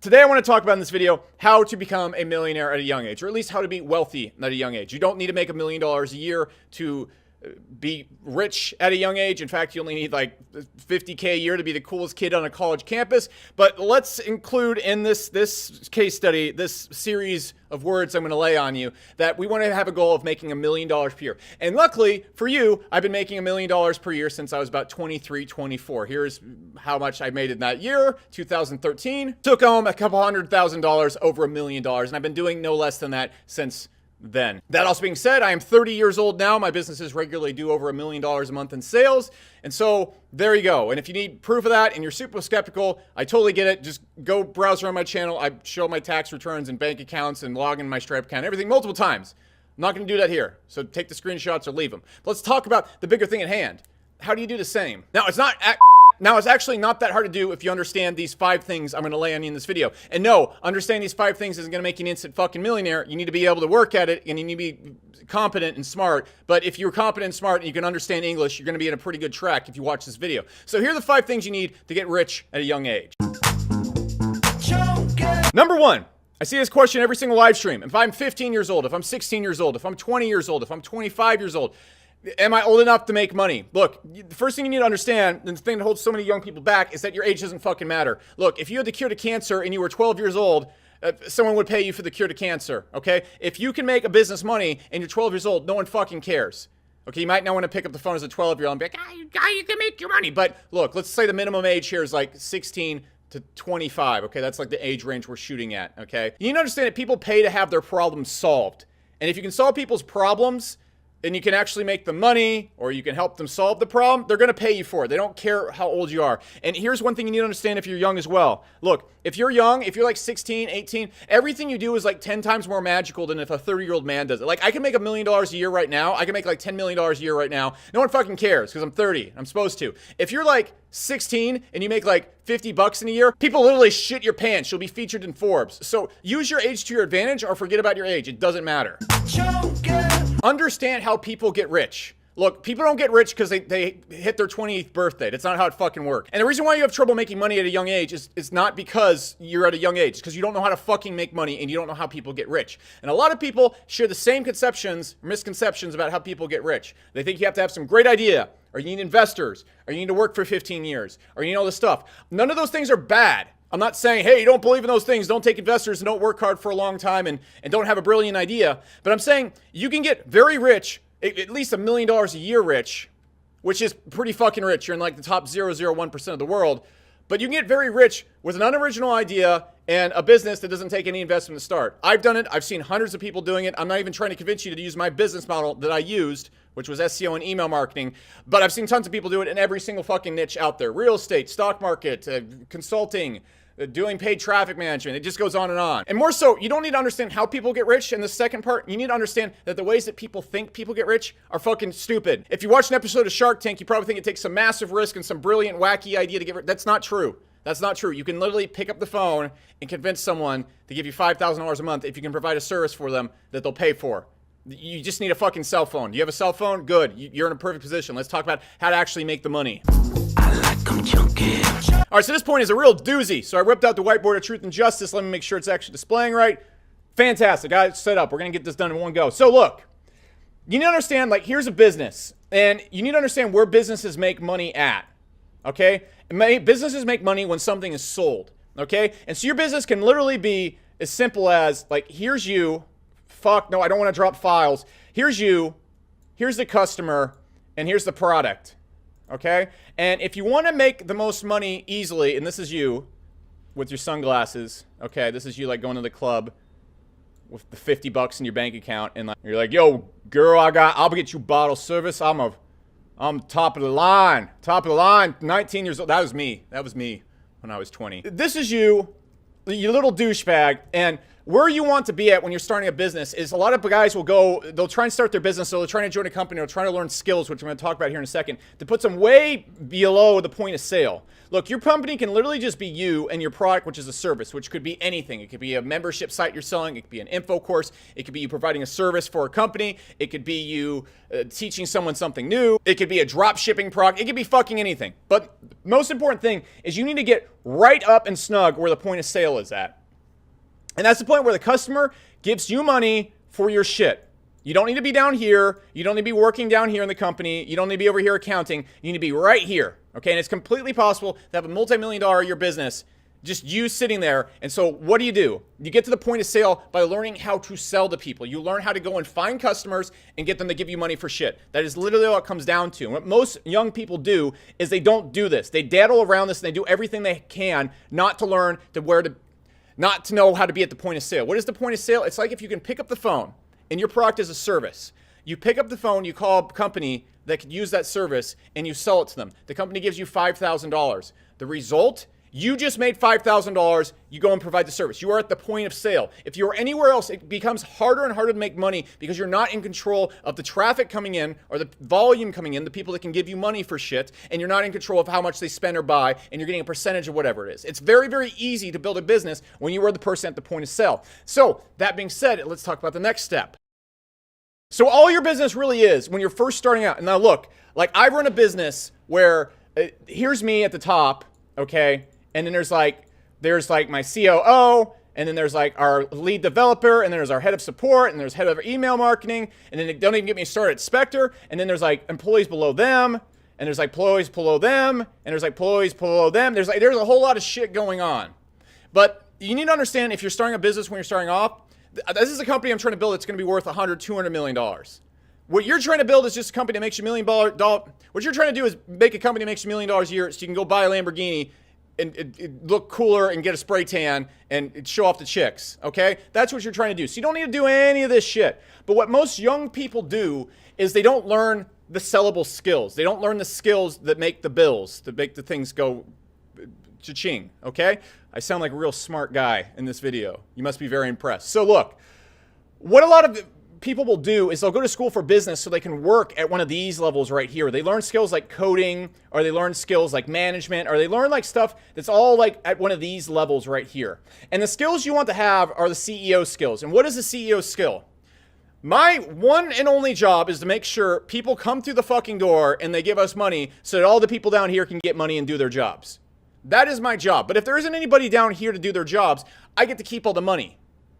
Today I want to talk about in this video how to become a millionaire at a young age, or at least how to be wealthy at a young age. You don't need to make $1 million a year to be rich at a young age. In fact, you only need like $50K a year to be the coolest kid on a college campus. But let's include in this case study, this series of words I'm going to lay on you, that we want to have a goal of making $1 million per year. And luckily for you, I've been making $1 million per year since I was about 23, 24. Here's how much I made in that year, 2013. Took home a couple $100,000, over $1 million. And I've been doing no less than that since then. That also being said, I am 30 years old now. My businesses regularly do over $1 million a month in sales. And so there you go. And if you need proof of that and you're super skeptical, I totally get it. Just go browse around my channel. I show my tax returns and bank accounts and log in my Stripe account, everything multiple times. I'm not going to do that here. So take the screenshots or leave them. But let's talk about the bigger thing at hand. How do you do the same? Now, it's actually not that hard to do if you understand these 5 things I'm going to lay on you in this video. And no, understanding these 5 things isn't going to make you an instant fucking millionaire. You need to be able to work at it, and you need to be competent and smart. But if you're competent and smart and you can understand English, you're going to be in a pretty good track if you watch this video. So here are the 5 things you need to get rich at a young age. Number 1. I see this question every single live stream. If I'm 15 years old, if I'm 16 years old, if I'm 20 years old, if I'm 25 years old, am I old enough to make money? Look, the first thing you need to understand, and the thing that holds so many young people back, is that your age doesn't fucking matter. Look, if you had the cure to cancer and you were 12 years old, someone would pay you for the cure to cancer, okay? If you can make a business money and you're 12 years old, no one fucking cares. Okay, you might not want to pick up the phone as a 12-year-old and be like, you can make your money. But look, let's say the minimum age here is like 16 to 25, okay? That's like the age range we're shooting at, okay? You need to understand that people pay to have their problems solved. And if you can solve people's problems, and you can actually make them money, or you can help them solve the problem, they're going to pay you for it. They don't care how old you are. And here's one thing you need to understand if you're young as well. Look, if you're young, if you're like 16, 18, everything you do is like 10 times more magical than if a 30-year-old man does it. Like, I can make $1 million a year right now. I can make like $10 million a year right now. No one fucking cares because I'm 30. I'm supposed to. If you're like 16 and you make like $50 in a year, people literally shit your pants. You'll be featured in Forbes. So use your age to your advantage or forget about your age. It doesn't matter. Understand how people get rich. Look, people don't get rich because they hit their 20th birthday. That's not how it fucking works. And the reason why you have trouble making money at a young age is not because you're at a young age. It's because you don't know how to fucking make money and you don't know how people get rich. And a lot of people share the same misconceptions about how people get rich. They think you have to have some great idea, or you need investors, or you need to work for 15 years, or you need all this stuff. None of those things are bad. I'm not saying, hey, you don't believe in those things, don't take investors and don't work hard for a long time and don't have a brilliant idea. But I'm saying you can get very rich, at least $1 million a year rich, which is pretty fucking rich. You're in like the top 0.001% of the world. But you can get very rich with an unoriginal idea and a business that doesn't take any investment to start. I've done it. I've seen hundreds of people doing it. I'm not even trying to convince you to use my business model that I used, which was SEO and email marketing. But I've seen tons of people do it in every single fucking niche out there. Real estate, stock market, consulting, doing paid traffic management. It just goes on and on. And more so, you don't need to understand how people get rich. And the second part, you need to understand that the ways that people think people get rich are fucking stupid. If you watch an episode of Shark Tank, you probably think it takes some massive risk and some brilliant, wacky idea to get rich. That's not true. That's not true. You can literally pick up the phone and convince someone to give you $5,000 a month if you can provide a service for them that they'll pay for. You just need a fucking cell phone. Do you have a cell phone? Good. You're in a perfect position. Let's talk about how to actually make the money. All right, so this point is a real doozy. So I ripped out the whiteboard of truth and justice. Let me make sure it's actually displaying right. Fantastic. I got it set up. We're going to get this done in one go. So look, you need to understand, like, here's a business. And you need to understand where businesses make money at. Okay? Businesses make money when something is sold. Okay? And so your business can literally be as simple as, like, here's you. Fuck, no, I don't want to drop files. Here's you. Here's the customer. And here's the product. Okay? And if you want to make the most money easily, and this is you with your sunglasses, okay, this is you like going to the club with the $50 in your bank account, and like, you're like, yo, girl, I'll get you bottle service. I'm top of the line, 19 years old. That was me when I was 20. This is you little douchebag, and where you want to be at when you're starting a business is a lot of guys will go, they'll try and start their business, so they're trying to join a company, they're trying to learn skills, which I'm going to talk about here in a second, to put them way below the point of sale. Look, your company can literally just be you and your product, which is a service, which could be anything. It could be a membership site you're selling. It could be an info course. It could be you providing a service for a company. It could be you teaching someone something new. It could be a drop shipping product. It could be fucking anything. But most important thing is you need to get right up and snug where the point of sale is at. And that's the point where the customer gives you money for your shit. You don't need to be down here. You don't need to be working down here in the company. You don't need to be over here accounting. You need to be right here. Okay, and it's completely possible to have a multi-million-dollar a year business, just you sitting there. And so what do? You get to the point of sale by learning how to sell to people. You learn how to go and find customers and get them to give you money for shit. That is literally what it comes down to. And what most young people do is they don't do this. They daddle around this and they do everything they can not to learn not to know how to be at the point of sale. What is the point of sale? It's like if you can pick up the phone and your product is a service. You pick up the phone, you call a company that could use that service, and you sell it to them. The company gives you $5,000. The result, you just made $5,000. You go and provide the service. You are at the point of sale. If you're anywhere else, it becomes harder and harder to make money because you're not in control of the traffic coming in or the volume coming in, the people that can give you money for shit, and you're not in control of how much they spend or buy, and you're getting a percentage of whatever it is. It's very, very easy to build a business when you are the person at the point of sale. So that being said, let's talk about the next step. So all your business really is when you're first starting out. And now look, like I run a business where here's me at the top, okay? And then there's like my COO, and then there's like our lead developer, and then there's our head of support, and there's head of email marketing, and then they don't even get me started at Spectre, and then there's like employees below them, and there's like employees below them, and there's like employees below them. There's a whole lot of shit going on. But you need to understand if you're starting a business when you're starting off, this is a company I'm trying to build that's going to be worth $100, $200 million. What you're trying to build is just a company that makes you $1 million. What you're trying to do is make a company that makes you $1 million a year so you can go buy a Lamborghini and look cooler and get a spray tan and show off the chicks, okay? That's what you're trying to do. So you don't need to do any of this shit. But what most young people do is they don't learn the sellable skills. They don't learn the skills that make the bills, that make the things go cha-ching, okay? I sound like a real smart guy in this video. You must be very impressed. So look, what a lot of people will do is they'll go to school for business so they can work at one of these levels right here. They learn skills like coding, or they learn skills like management, or they learn like stuff that's all like at one of these levels right here. And the skills you want to have are the CEO skills. And what is a CEO skill? My one and only job is to make sure people come through the fucking door and they give us money so that all the people down here can get money and do their jobs. That is my job. But if there isn't anybody down here to do their jobs, I get to keep all the money,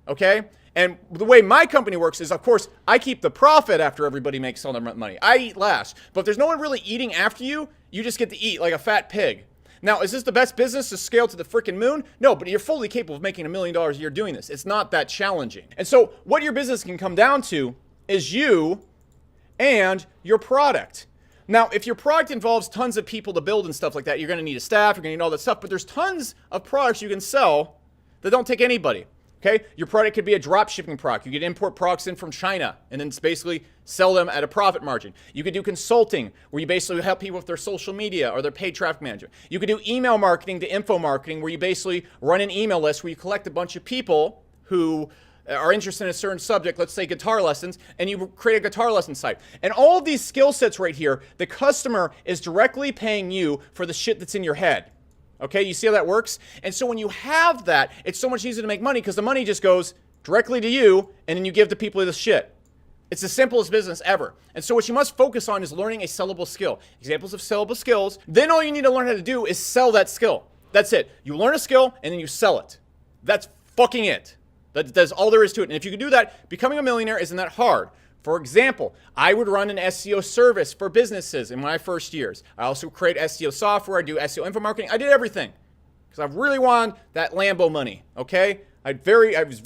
okay? And the way my company works is, of course, I keep the profit after everybody makes all their money. I eat last. But if there's no one really eating after you, you just get to eat like a fat pig. Now, is this the best business to scale to the freaking moon? No, but you're fully capable of making $1 million a year doing this. It's not that challenging. And so what your business can come down to is you and your product. Now, if your product involves tons of people to build and stuff like that, you're going to need a staff, you're going to need all that stuff, but there's tons of products you can sell that don't take anybody, okay? Your product could be a drop shipping product. You could import products in from China and then basically sell them at a profit margin. You could do consulting where you basically help people with their social media or their paid traffic management. You could do email marketing to info marketing where you basically run an email list where you collect a bunch of people who are interested in a certain subject, let's say guitar lessons, and you create a guitar lesson site. And all of these skill sets right here, the customer is directly paying you for the shit that's in your head. Okay, you see how that works? And so when you have that, it's so much easier to make money because the money just goes directly to you and then you give the people this shit. It's the simplest business ever. And so what you must focus on is learning a sellable skill. Examples of sellable skills. Then all you need to learn how to do is sell that skill. That's it. You learn a skill and then you sell it. That's fucking it. That's all there is to it. And if you can do that, becoming a millionaire isn't that hard. For example, I would run an SEO service for businesses in my first years. I also create SEO software. I do SEO info marketing. I did everything because I really wanted that Lambo money. Okay, I was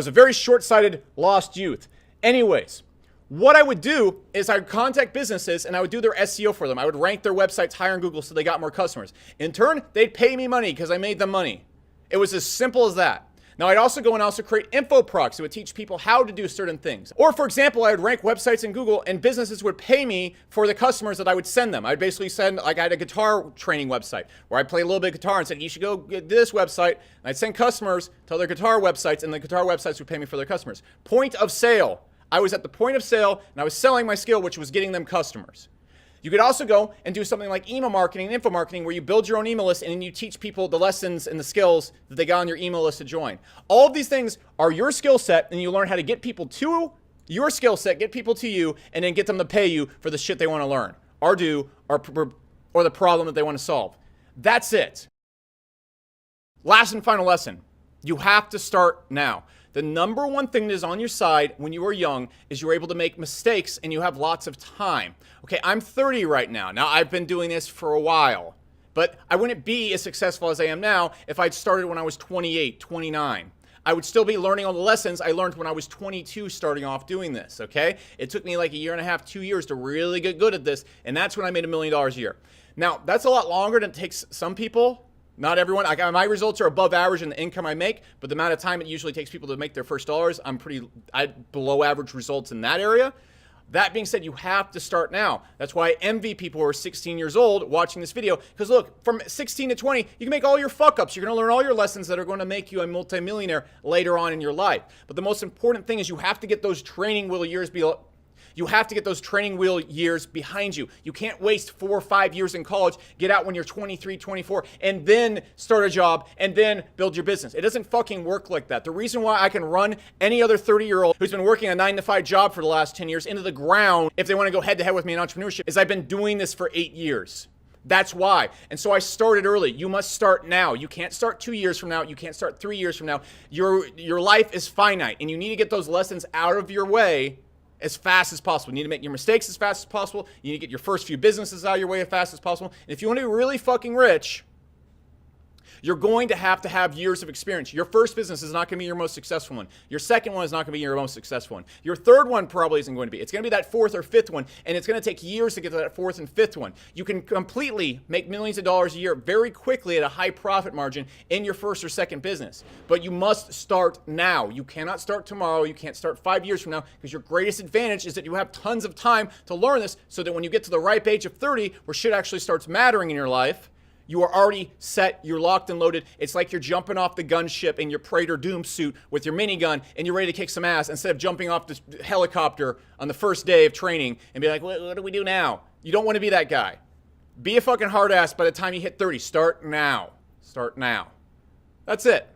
a very short-sighted lost youth. Anyways, what I would do is I would contact businesses and I would do their SEO for them. I would rank their websites higher in Google so they got more customers. In turn, they'd pay me money because I made them money. It was as simple as that. Now, I'd also go and also create info products that would teach people how to do certain things. Or, for example, I would rank websites in Google and businesses would pay me for the customers that I would send them. I'd basically send, like I had a guitar training website where I'd play a little bit of guitar and said, you should go get this website. And I'd send customers to other guitar websites and the guitar websites would pay me for their customers. Point of sale. I was at the point of sale and I was selling my skill, which was getting them customers. You could also go and do something like email marketing and info marketing where you build your own email list and then you teach people the lessons and the skills that they got on your email list to join. All of these things are your skill set, and you learn how to get people to your skill set, get people to you, and then get them to pay you for the shit they want to learn or do or the problem that they want to solve. That's it. Last and final lesson. You have to start now. The number one thing that is on your side when you are young is you're able to make mistakes and you have lots of time. Okay, I'm 30 right now. Now, I've been doing this for a while, but I wouldn't be as successful as I am now if I'd started when I was 28, 29. I would still be learning all the lessons I learned when I was 22 starting off doing this, okay? It took me like a year and a half, 2 years to really get good at this, and that's when I made $1 million a year. Now, that's a lot longer than it takes some people. Not everyone. My results are above average in the income I make, but the amount of time it usually takes people to make their first dollars, I below average results in that area. That being said, you have to start now. That's why I envy people who are 16 years old watching this video. Because look, from 16 to 20, you can make all your fuck ups. You're going to learn all your lessons that are going to make you a multimillionaire later on in your life. But the most important thing is you have to get those training wheel years behind you. You can't waste 4 or 5 years in college, get out when you're 23, 24, and then start a job and then build your business. It doesn't fucking work like that. The reason why I can run any other 30-year-old who's been working a 9-to-5 job for the last 10 years into the ground if they want to go head-to-head with me in entrepreneurship is I've been doing this for 8 years. That's why. And so I started early. You must start now. You can't start 2 years from now. You can't start 3 years from now. Your life is finite, and you need to get those lessons out of your way as fast as possible. You need to make your mistakes as fast as possible. You need to get your first few businesses out of your way as fast as possible. And if you want to be really fucking rich, you're going to have years of experience. Your first business is not going to be your most successful one. Your second one is not going to be your most successful one. Your third one probably isn't going to be. It's going to be that fourth or fifth one, and it's going to take years to get to that fourth and fifth one. You can completely make millions of dollars a year very quickly at a high profit margin in your first or second business. But you must start now. You cannot start tomorrow. You can't start 5 years from now, because your greatest advantage is that you have tons of time to learn this, so that when you get to the ripe age of 30, where shit actually starts mattering in your life, you are already set, you're locked and loaded. It's like you're jumping off the gunship in your Praetor Doom suit with your minigun and you're ready to kick some ass instead of jumping off the helicopter on the first day of training and be like, what do we do now? You don't want to be that guy. Be a fucking hard ass by the time you hit 30. Start now. Start now. That's it.